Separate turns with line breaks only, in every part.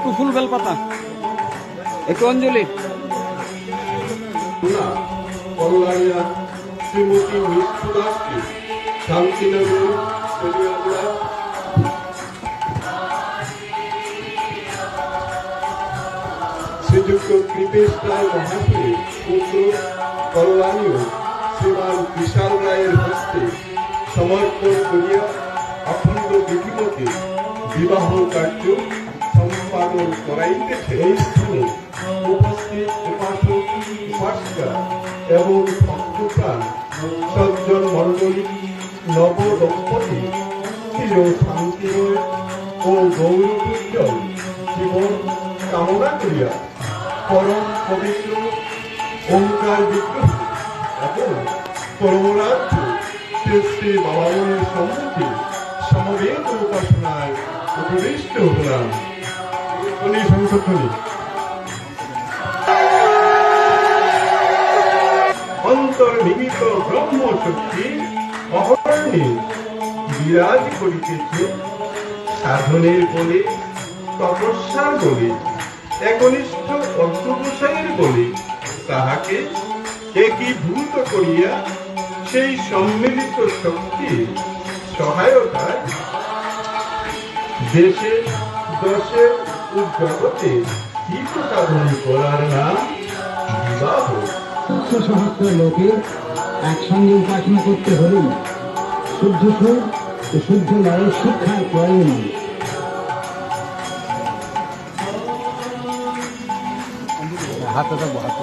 একটু ফুল বেল পাতা, একটু অঞ্জলি।
করলাইয়া শ্রীমতী মিষ্টু দাসকে শান্তিনগর কলিয়াগুড়া শ্রীযুক্ত কৃপেশ রায় মহাশয়ের পুত্র করলানীয় শ্রীমান বিশাল রায়ের হস্তে সমর্পণ করিয়া অখণ্ড বিধিমতে বিবাহ কার্য সম্পাদন করাইতেছে। এই স্থানে উপস্থিত উপাসক উপাসিকা এবং ভক্তপ্রাণ সজ্জন মণ্ডলী নব দম্পতি চির শান্তিময় ও গৌরবোজ্জ্বল জীবন কামনা করিয়া পরম পবিত্র ওঙ্কার বিগ্রহ এবং পরমরাজ্য শ্রী শ্রী বাবামণির সম্মুখে সমবেত উপাসনায় উপবিষ্ট হলাম। সংশোধনী অন্তর্নিহিত ব্রহ্মশক্তি অহরণে বিরাজ করিতেছে। সাধনের বলে, তপস্যার বলে, একনিষ্ঠ অধ্যবসায়ের বলে তাহাকে একীভূত করিয়া সেই সম্মিলিত শক্তির সহায়তায় দেশে দশে ও জগতে হিত সাধন করার নাম বিবাহ।
সহস্র লোকে একসঙ্গে উপাসনা করতে হলে শুদ্ধ সুর ও শুদ্ধ লয়ের শিক্ষার প্রয়োজন।
হাতে থাকবো, হাতে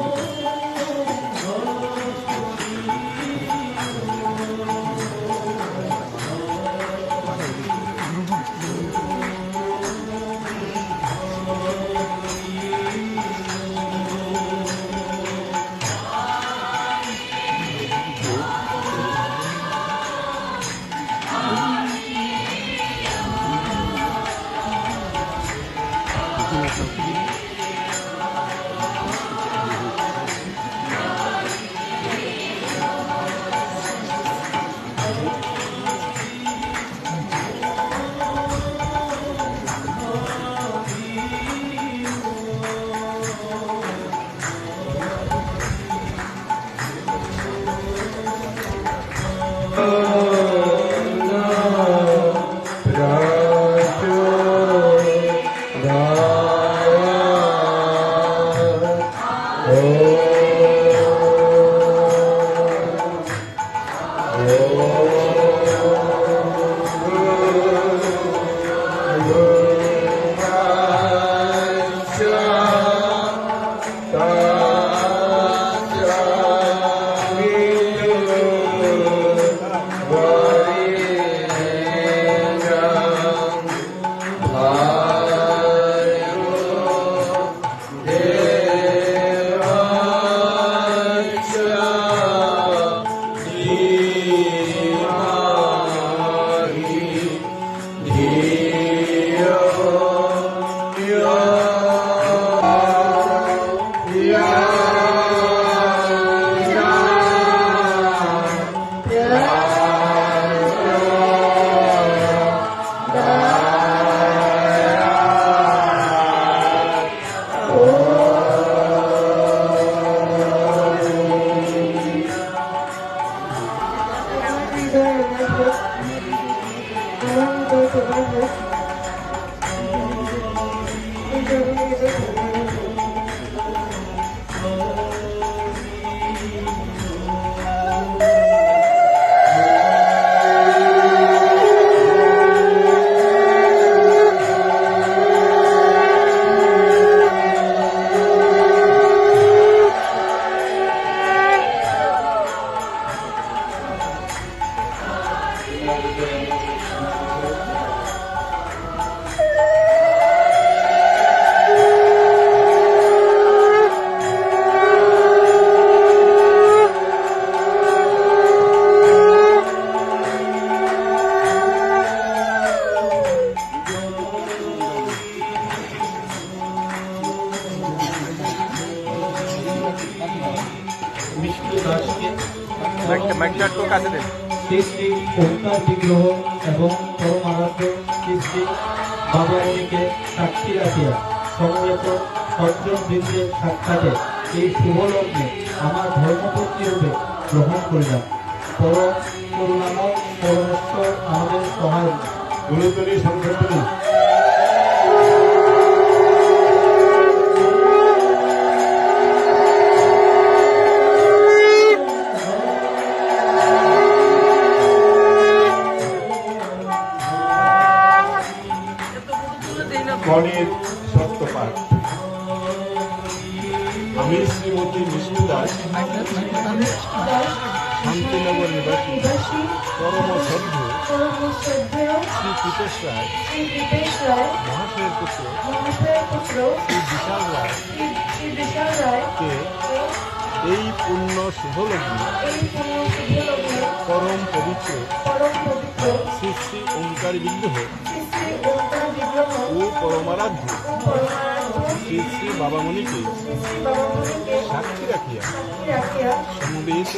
শ্রী শ্রী ওঙ্কার বিগ্রহ এবং পরমারাধ্য শ্রী শ্রী বাবামণিকে সাক্ষী রাখিয়া সমবেত সজ্জন বৃন্দের সাক্ষাতে এই শুভলগ্নে আমার ধর্মপত্নী রূপে গ্রহণ করিলাম। পরম করুণাময় পরমেশ্বর আমাদের সহায় হোক।
গুরুতরী সংকল্পনা গণের সত্যপাঠ। আমি শ্রীমতী বিষ্ণু দাস, শান্তিনগর নিবাসী, পরম শ্রদ্ধেয় শ্রী কৃপেশ রায় মহাশয়ের পুত্র শ্রী বিশাল রায়কে এই পুণ্য শুভলগ্নে পরম পবিত্র শ্রী শ্রী ওঙ্কার বিগ্রহ ও পরমারাধ্য শ্রী শ্রী বাবামণিকে সাক্ষী রাখিয়া সমবেত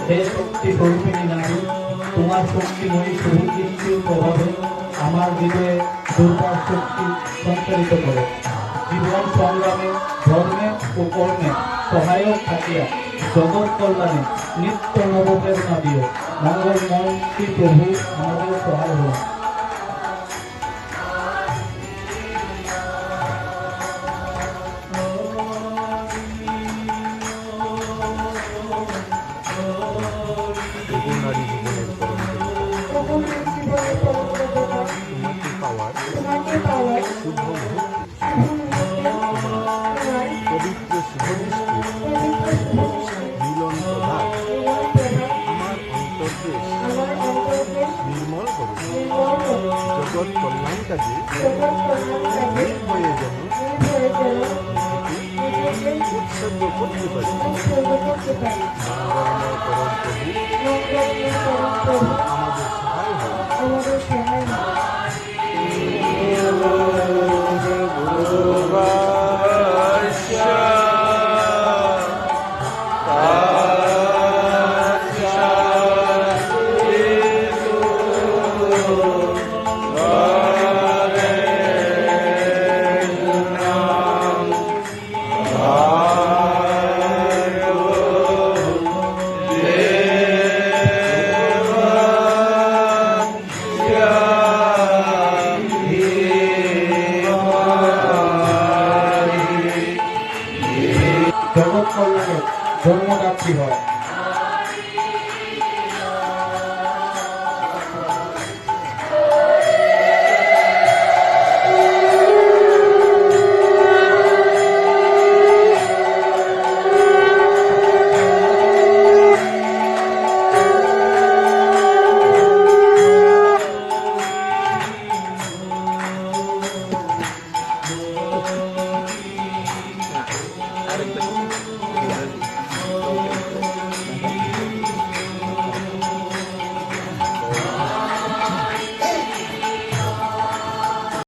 হে শক্তি স্বরূপিণী নারী, তোমার শক্তিময়ী শুভদৃষ্টির প্রভাবে আমার হৃদয়ে দুর্বার শক্তি সঞ্চারিত করো। জীবন সংগ্রামে ধর্মে ও কর্মে সহায়ক থাকিয়া জগৎ কল্যাণে নিত্য নবপ্রেরণা দিও। মঙ্গলময় শ্রী প্রভু আমাদের সহায় হোক।
নারী জীবনের পরম দেবতা, তোমাকে পাওয়ার শুভ মুহূর্তে পবিত্র শুভদৃষ্টির মিলন প্রভাব আমার অন্তর্দেশ নির্মল করুন। জগৎ কল্যাণ কাজে নির্ভয়ে যেন নিজেকে উৎসর্গ করতে পারি। মঙ্গলময় পরম প্রভু আমাদের সহায় হোক।
জগৎ কল্যাণে জন্মদাত্রী হয়।